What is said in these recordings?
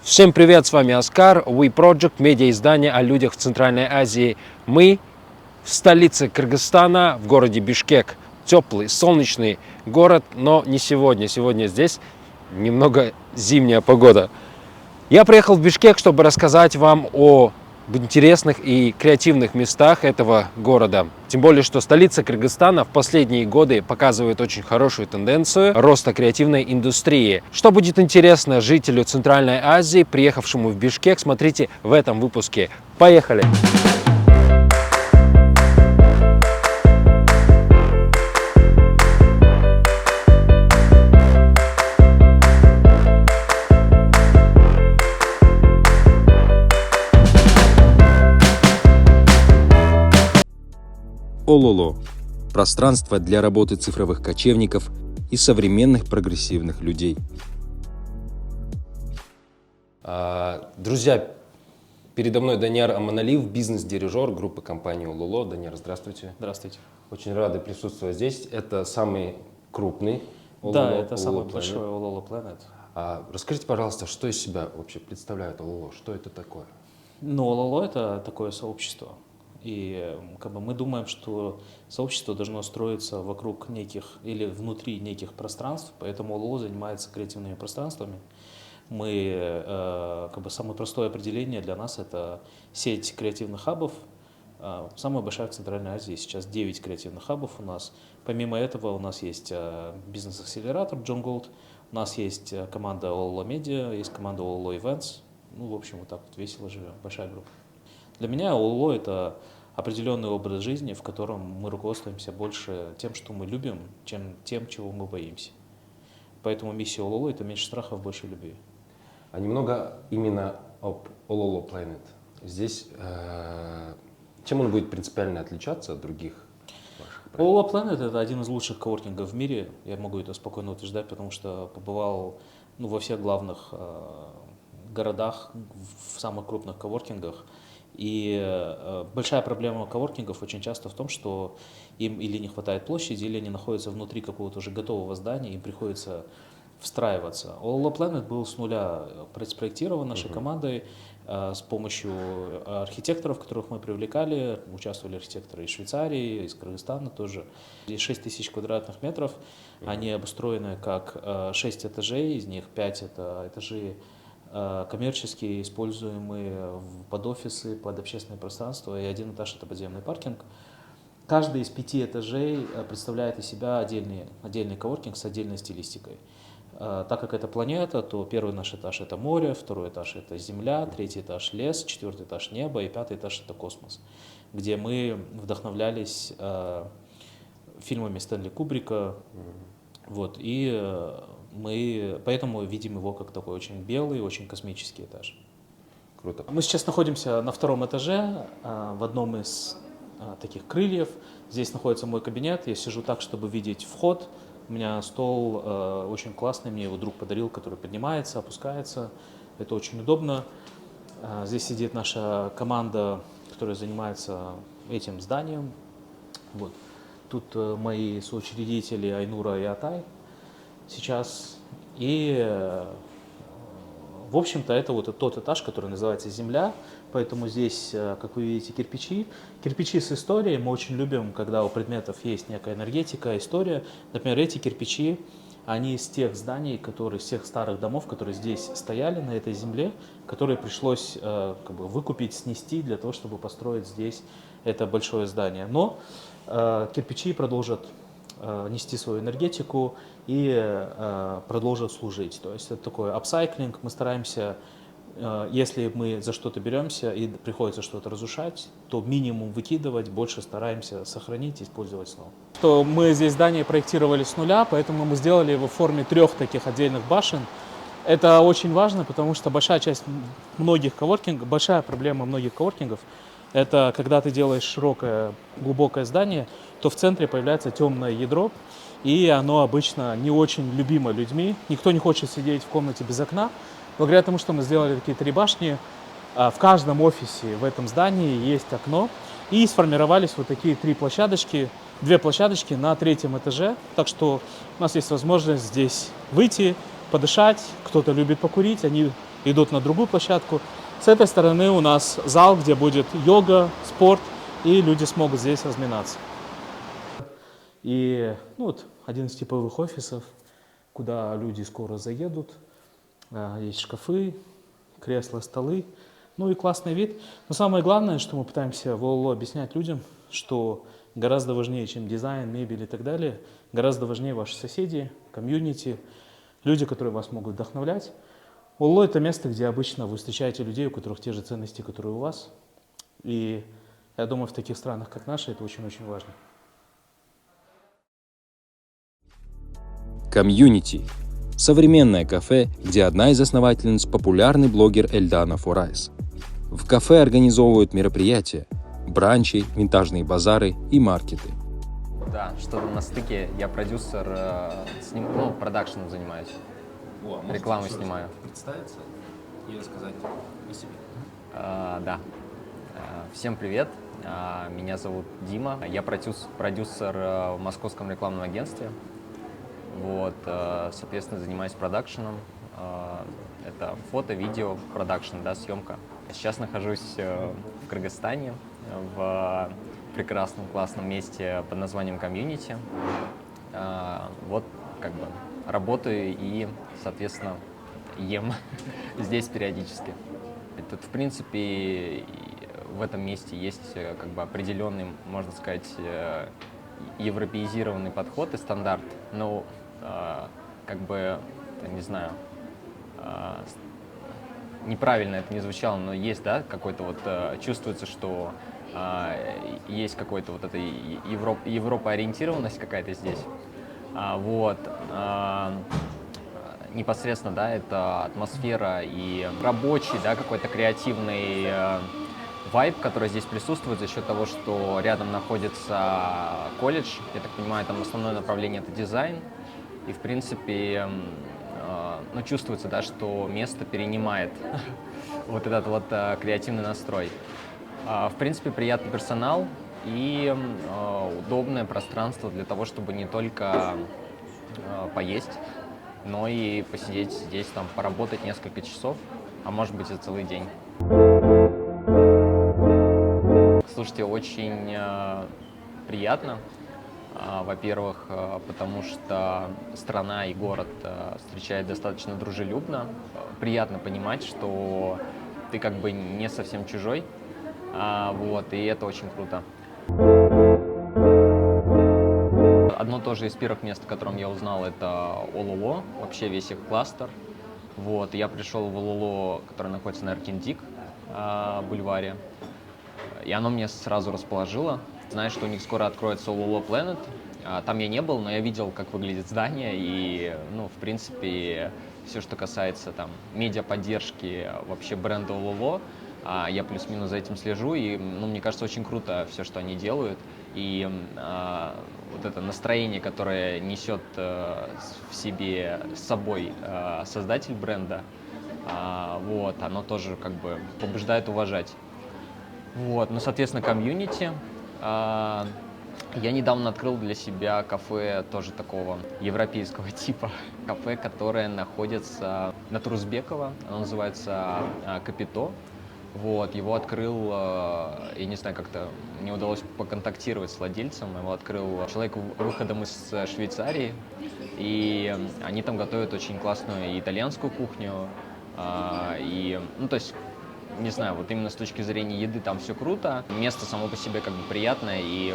Всем привет, с вами Оскар, We Project, медиа-издание о людях в Центральной Азии. Мы в столице Кыргызстана, в городе Бишкек. Теплый, солнечный город, но не сегодня. Сегодня здесь немного зимняя погода. Я приехал в Бишкек, чтобы рассказать вам о интересных и креативных местах этого города. Тем более, что столица Кыргызстана в последние годы показывает очень хорошую тенденцию роста креативной индустрии. Что будет интересно жителю Центральной Азии, приехавшему в Бишкек, смотрите в этом выпуске. Поехали! Ололо – пространство для работы цифровых кочевников и современных прогрессивных людей. Друзья, передо мной Данияр Аманалиев, бизнес-дирижер группы компании Ололо. Данияр, здравствуйте. Здравствуйте. Очень рады присутствовать здесь. Это самый крупный Ололо. Да, это самый Planet. большой Ололо Planet. Расскажите, пожалуйста, что из себя вообще представляет Ололо? Что это такое? Ну, Ололо это такое сообщество. И мы думаем, что сообщество должно строиться вокруг неких или внутри неких пространств, поэтому Ололо занимается креативными пространствами. Самое простое определение для нас это сеть креативных хабов. Самая большая в Центральной Азии, сейчас 9 креативных хабов у нас. Помимо этого у нас есть бизнес-акселератор John Gold, у нас есть команда Ололо Media, есть команда Ололо Events. В общем, вот так вот весело живем, большая группа. Для меня Ололо – это определенный образ жизни, в котором мы руководствуемся больше тем, что мы любим, чем тем, чего мы боимся. Поэтому миссия Ололо – это меньше страхов, больше любви. А немного именно об Ололо Planet. Здесь чем он будет принципиально отличаться от других ваших проектов? Ололо Planet – это один из лучших коворкингов в мире. Я могу это спокойно утверждать, потому что побывал во всех главных городах, в самых крупных коворкингах. И большая проблема коворкингов очень часто в том, что им или не хватает площади, или они находятся внутри какого-то уже готового здания, им приходится встраиваться. Ололо Planet был с нуля спроектирован нашей командой с помощью архитекторов, которых мы привлекали. Участвовали архитекторы из Швейцарии, из Кыргызстана тоже. Здесь 6 тысяч квадратных метров. Они обустроены как 6 этажей, из них 5 это этажи коммерческие, используемые под офисы, под общественное пространство, и один этаж – это подземный паркинг. Каждый из 5 этажей представляет из себя отдельный коворкинг с отдельной стилистикой. Так как это планета, то первый наш этаж – это море, второй этаж – это земля, третий этаж – лес, четвертый этаж – небо и пятый этаж – это космос, где мы вдохновлялись фильмами Стэнли Кубрика. Мы поэтому видим его как такой очень белый, очень космический этаж. Круто. Мы сейчас находимся на втором этаже, в одном из таких крыльев. Здесь находится мой кабинет. Я сижу так, чтобы видеть вход. У меня стол очень классный, мне его друг подарил, который поднимается, опускается. Это очень удобно. Здесь сидит наша команда, которая занимается этим зданием. Тут мои соучредители Айнура и Атай сейчас. И, в общем-то, это тот этаж, который называется «Земля». Поэтому здесь, как вы видите, кирпичи. Кирпичи с историей. Мы очень любим, когда у предметов есть некая энергетика, история. Например, эти кирпичи, они из тех зданий, из тех старых домов, которые здесь стояли, на этой земле, которые пришлось выкупить, снести для того, чтобы построить здесь это большое здание. Но кирпичи продолжат нести свою энергетику и продолжат служить. То есть это такой апсайклинг. Мы стараемся, если мы за что-то беремся и приходится что-то разрушать, то минимум выкидывать, больше стараемся сохранить и использовать снова. Мы здесь здание проектировали с нуля, поэтому мы сделали его в форме 3 таких отдельных башен. Это очень важно, потому что большая проблема многих коворкингов – это когда ты делаешь широкое, глубокое здание, то в центре появляется темное ядро, и оно обычно не очень любимо людьми. Никто не хочет сидеть в комнате без окна. Благодаря тому, что мы сделали такие 3 башни, в каждом офисе в этом здании есть окно, и сформировались такие 3 площадочки, 2 площадочки на 3-м этаже. Так что у нас есть возможность здесь выйти, подышать, кто-то любит покурить, они идут на другую площадку. С этой стороны у нас зал, где будет йога, спорт, и люди смогут здесь разминаться. И вот один из типовых офисов, куда люди скоро заедут. Есть шкафы, кресла, столы. Ну и классный вид. Но самое главное, что мы пытаемся в ОЛО объяснять людям, что гораздо важнее, чем дизайн, мебель и так далее, гораздо важнее ваши соседи, комьюнити, люди, которые вас могут вдохновлять. ОЛО — это место, где обычно вы встречаете людей, у которых те же ценности, которые у вас. И я думаю, в таких странах, как наша, это очень-очень важно. Комьюнити – современное кафе, где одна из основательниц – популярный блогер Эльдана Форайс. В кафе организовывают мероприятия, бранчи, винтажные базары и маркеты. Да, что-то на стыке. Я продюсер, продакшеном занимаюсь. Рекламу снимаю. Представиться и рассказать о себе. Да. Всем привет. Меня зовут Дима. Я продюсер в Московском рекламном агентстве. Вот, соответственно, занимаюсь продакшеном. Это фото, видео, продакшн, да, съемка. Сейчас нахожусь в Кыргызстане, в прекрасном, классном месте под названием Комьюнити. Вот, как бы, работаю и, соответственно, ем здесь периодически. В принципе, в этом месте есть, как бы, определенный, можно сказать, европеизированный подход и стандарт. Но, как бы, не знаю, неправильно это не звучало, но есть, да, какой-то вот, чувствуется, что есть какой-то вот эта европоориентированность какая-то здесь. Вот. Непосредственно, да, это атмосфера и рабочий, да, какой-то креативный вайб, который здесь присутствует за счет того, что рядом находится колледж. Я так понимаю, там основное направление — это дизайн. И, в принципе, чувствуется, да, что место перенимает вот этот вот креативный настрой. В принципе, приятный персонал и удобное пространство для того, чтобы не только поесть, но и посидеть здесь, там, поработать несколько часов, а может быть и целый день. Слушайте, очень приятно. Во-первых, потому что страна и город встречает достаточно дружелюбно. Приятно понимать, что ты как бы не совсем чужой, вот, и это очень круто. Одно тоже из первых мест, о котором я узнал, это ОЛО, вообще весь их кластер. Вот, я пришел в ОЛО, который находится на Эркиндик бульваре, и оно меня сразу расположило. Знаю, что у них скоро откроется ОЛО Planet. Там я не был, но я видел, как выглядит здание, и, в принципе, все, что касается там медиаподдержки вообще бренда ОЛО, я плюс-минус за этим слежу, и, мне кажется, очень круто все, что они делают. И вот это настроение, которое несет в себе с собой создатель бренда, вот, оно тоже как бы побуждает уважать. Вот, соответственно, комьюнити. Я недавно открыл для себя кафе тоже такого европейского типа. Кафе, которое находится на Турузбекова, оно называется Капито. Вот, его открыл, я не знаю, как-то мне удалось поконтактировать с владельцем, его открыл человек выходом из Швейцарии, и они там готовят очень классную итальянскую кухню, и, то есть, не знаю, вот именно с точки зрения еды там все круто, место само по себе как бы приятное и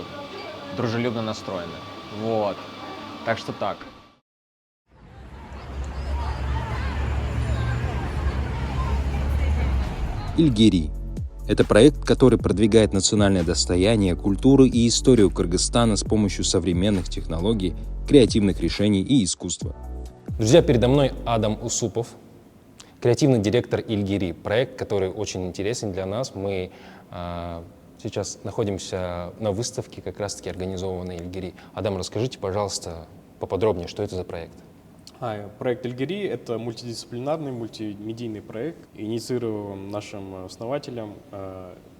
дружелюбно настроено, вот, так что так. Ильгири – это проект, который продвигает национальное достояние, культуру и историю Кыргызстана с помощью современных технологий, креативных решений и искусства. Друзья, передо мной Адам Усупов, креативный директор Ильгири. Проект, который очень интересен для нас. Мы сейчас находимся на выставке, как раз-таки организованной Ильгири. Адам, расскажите, пожалуйста, поподробнее, что это за проект? Проект Эльгири — это мультидисциплинарный, мультимедийный проект, инициирован нашим основателем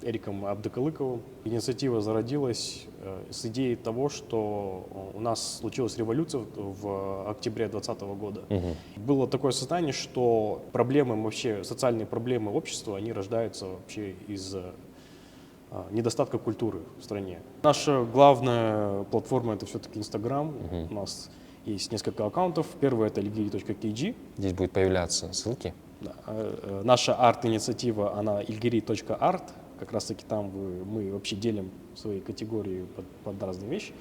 Эриком Абдыкалыковым. Инициатива зародилась с идеей того, что у нас случилась революция в октябре 2020 года. Было такое сознание, что проблемы вообще, социальные проблемы общества, они рождаются вообще из недостатка культуры в стране. Наша главная платформа — это все-таки Инстаграм. У нас есть несколько аккаунтов. Первый — это ilgiri.kg. Здесь будут появляться ссылки. Да. Наша арт-инициатива, она ilgiri.art. Как раз-таки там мы вообще делим свои категории под разные вещи.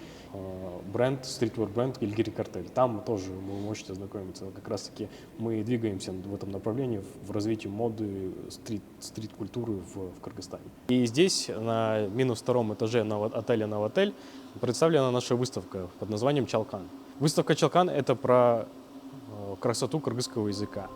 Бренд, стритвер бренд Эльгири Картель. Там тоже вы можете ознакомиться. Как раз-таки мы двигаемся в этом направлении, в развитии моды, стрит-культуры в Кыргызстане. И здесь, на минус втором этаже отеля «Новотель», представлена наша выставка под названием «Чалкан». Выставка «Чалкан» — это про красоту кыргызского языка.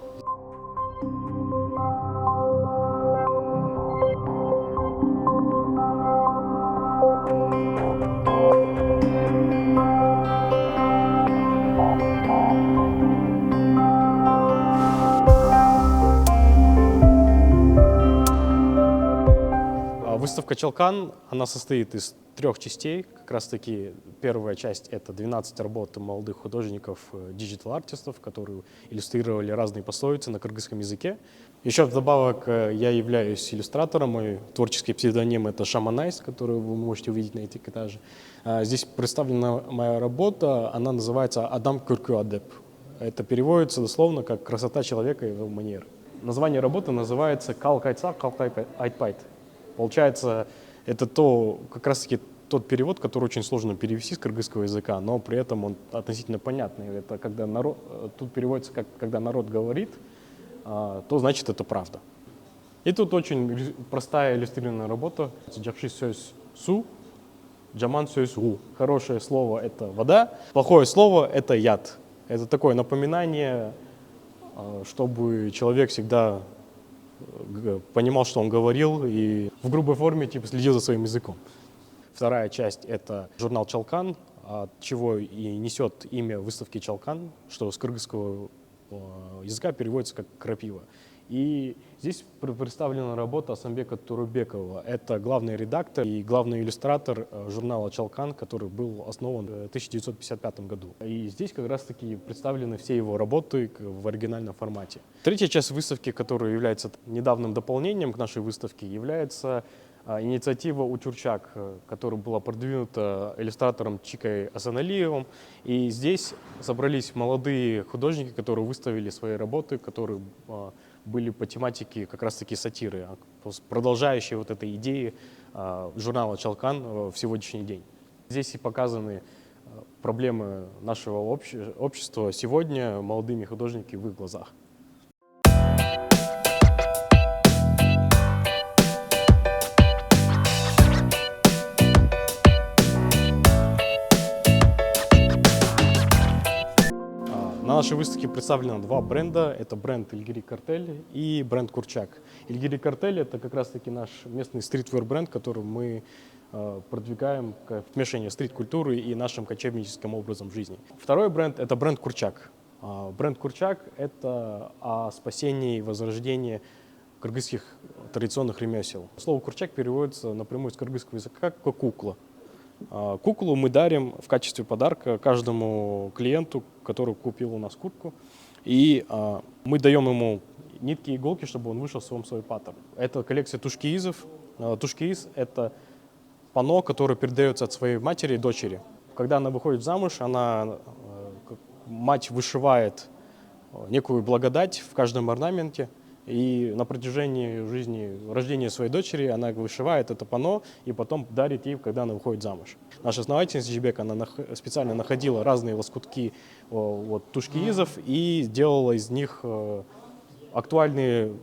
Выставка «Чалкан», она состоит из 3 частей. Как раз-таки первая часть — это 12 работ молодых художников, диджитал-артистов, которые иллюстрировали разные пословицы на кыргызском языке. Еще вдобавок я являюсь иллюстратором, мой творческий псевдоним — это Шаманайс, который вы можете увидеть на этикетаже. Здесь представлена моя работа, она называется «Адам Кюркю Адеп». Это переводится дословно как «красота человека и его манеры». Название работы называется «Калкайца, калкай айтпайт». Получается, это как раз-таки тот перевод, который очень сложно перевести с кыргызского языка, но при этом он относительно понятный. Это когда тут переводится как «когда народ говорит», то значит это правда. И тут очень простая иллюстрированная работа. «Джакши сөз су, джаман сөз гу». Хорошее слово — это вода, плохое слово — это яд. Это такое напоминание, чтобы человек всегда понимал, что он говорил, и в грубой форме следил за своим языком. Вторая часть — это журнал «Чалкан», от чего и несет имя выставки «Чалкан», что с кыргызского языка переводится как «крапива». И здесь представлена работа Асамбека Турубекова. Это главный редактор и главный иллюстратор журнала «Чалкан», который был основан в 1955 году. И здесь как раз-таки представлены все его работы в оригинальном формате. Третья часть выставки, которая является недавним дополнением к нашей выставке, является инициатива «Учурчак», которая была продвинута иллюстратором Чикой Асаналиевым. И здесь собрались молодые художники, которые выставили свои работы, которые были по тематике как раз-таки сатиры, продолжающие вот этой идеи журнала «Чалкан» в сегодняшний день. Здесь и показаны проблемы нашего общества сегодня молодыми художниками в их глазах. На нашей выставке представлено 2 бренда. Это бренд Эльгири Картель и бренд Курчак. Эльгири Картель — это как раз-таки наш местный стритвер бренд, который мы продвигаем как смешение стрит-культуры и нашим кочевническим образом жизни. Второй бренд — это бренд Курчак. Бренд Курчак — это о спасении и возрождении кыргызских традиционных ремесел. Слово «курчак» переводится напрямую с кыргызского языка как «кукла». Куклу мы дарим в качестве подарка каждому клиенту, который купил у нас куртку. И мы даем ему нитки и иголки, чтобы он вышел в свой паттерн. Это коллекция тушкиизов. Тушкииз — это панно, которое передается от своей матери и дочери. Когда она выходит замуж, мать вышивает некую благодать в каждом орнаменте. И на протяжении жизни, рождения своей дочери она вышивает это панно и потом дарит ей, когда она выходит замуж. Наша основательница Жибек, она специально находила разные лоскутки тушкиизов и делала из них актуальные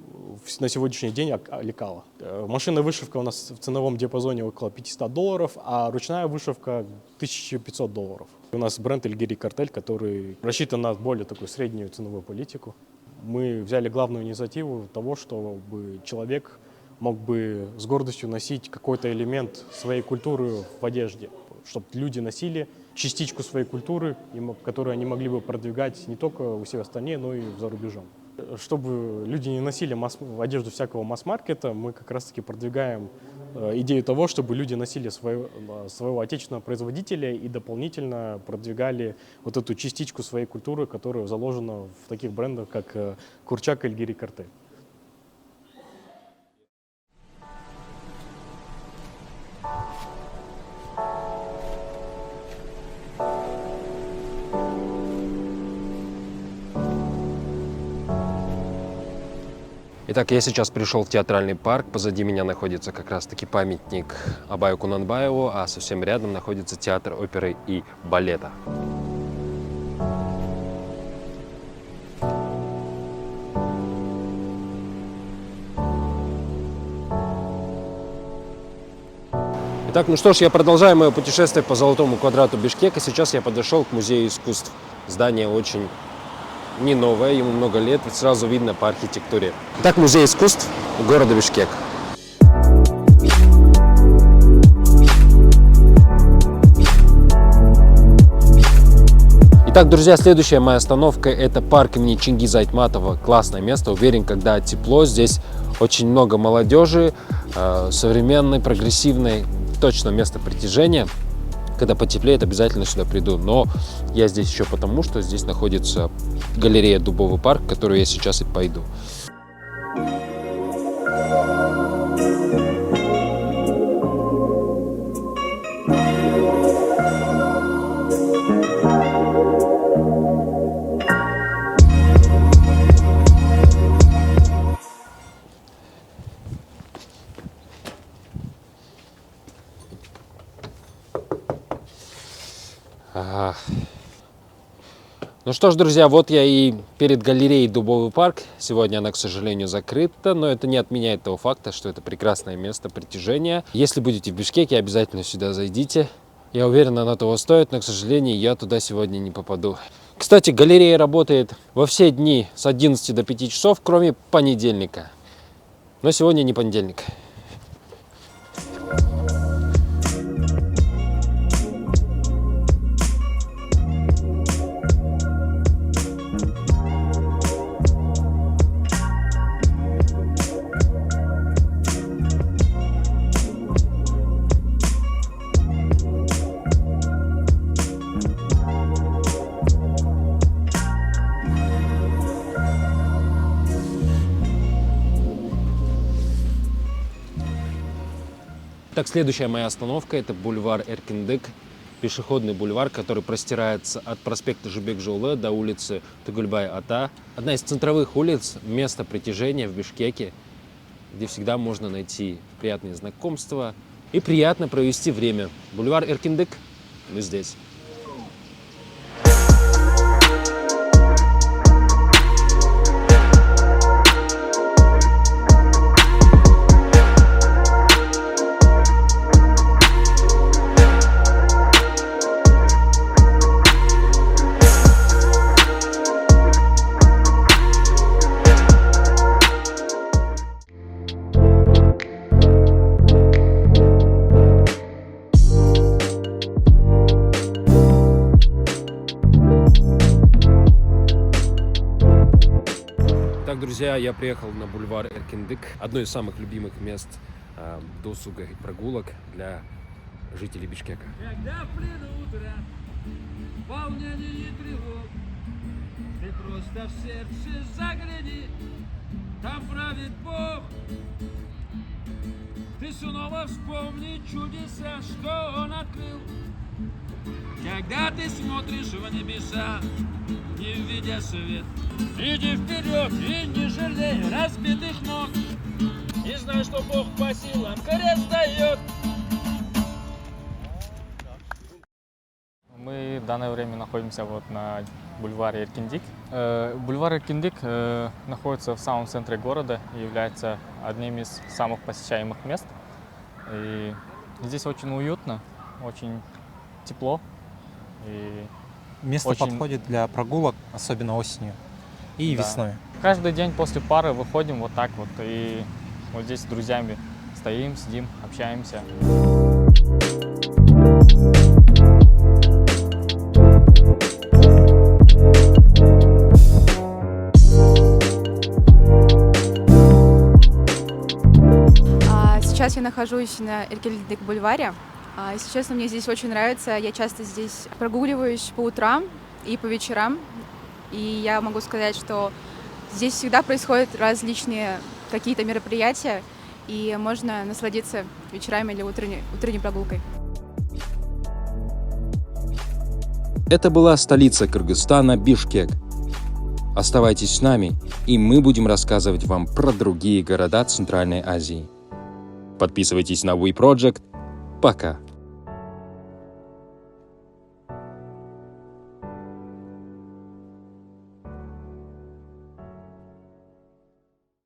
на сегодняшний день лекала. Машинная вышивка у нас в ценовом диапазоне около $500, а ручная вышивка $1500. У нас бренд Эльгири Картель, который рассчитан на более такую среднюю ценовую политику. Мы взяли главную инициативу того, чтобы человек мог бы с гордостью носить какой-то элемент своей культуры в одежде, чтобы люди носили, частичку своей культуры, которую они могли бы продвигать не только у себя в стране, но и за рубежом. Чтобы люди не носили одежду всякого масс-маркета, мы как раз-таки продвигаем идею того, чтобы люди носили своего отечественного производителя и дополнительно продвигали вот эту частичку своей культуры, которая заложена в таких брендах, как Курчак и Эльгири Карте. Итак, я сейчас пришел в театральный парк. Позади меня находится как раз-таки памятник Абаю Кунанбаеву, а совсем рядом находится театр оперы и балета. Итак, ну что ж, я продолжаю мое путешествие по Золотому квадрату Бишкека. Сейчас я подошел к Музею искусств. Здание очень не новое, ему много лет, ведь сразу видно по архитектуре. Итак, Музей искусств города Бишкек. Итак, друзья, следующая моя остановка — это парк имени Чингиза Айтматова. Классное место, уверен, когда тепло, здесь очень много молодежи, современной, прогрессивной, точно место притяжения. Когда потеплеет, обязательно сюда приду. Но я здесь еще потому, что здесь находится галерея Дубовый парк, в которую я сейчас и пойду. Ну что ж, друзья, вот я и перед галереей Дубовый парк. Сегодня она, к сожалению, закрыта, но это не отменяет того факта, что это прекрасное место притяжения. Если будете в Бишкеке, обязательно сюда зайдите. Я уверен, оно того стоит, но, к сожалению, я туда сегодня не попаду. Кстати, галерея работает во все дни с 11 до 5 часов, кроме понедельника. Но сегодня не понедельник. Так, следующая моя остановка — это бульвар Эркиндик, пешеходный бульвар, который простирается от проспекта Жубек-Жолы до улицы Тугульбай-Ата. Одна из центровых улиц, место притяжения в Бишкеке, где всегда можно найти приятные знакомства и приятно провести время. Бульвар Эркиндик, мы здесь. Так, друзья, я приехал на бульвар Эркиндик, одно из самых любимых мест досуга и прогулок для жителей Бишкека. Когда в плену утра, волнение и тревог, ты просто в сердце загляни, там правит Бог. Ты снова вспомни чудеса, что Он открыл. Когда ты смотришь в небеса, не видя свет, иди вперед и не жалей разбитых ног. И знай, что Бог по силам крест дает. Мы в данное время находимся вот на бульваре Эркиндик. Бульвар Эркиндик находится в самом центре города и является одним из самых посещаемых мест. И здесь очень уютно, очень тепло. И место очень... подходит для прогулок, особенно осенью и да. весной. Каждый день после пары выходим вот так вот и вот здесь с друзьями стоим, сидим, общаемся. Сейчас я нахожусь на Эркельдик-бульваре. Если честно, мне здесь очень нравится. Я часто здесь прогуливаюсь по утрам и по вечерам. И я могу сказать, что здесь всегда происходят различные какие-то мероприятия, и можно насладиться вечерами или утренней прогулкой. Это была столица Кыргызстана, Бишкек. Оставайтесь с нами, и мы будем рассказывать вам про другие города Центральной Азии. Подписывайтесь на WeProject. Пока!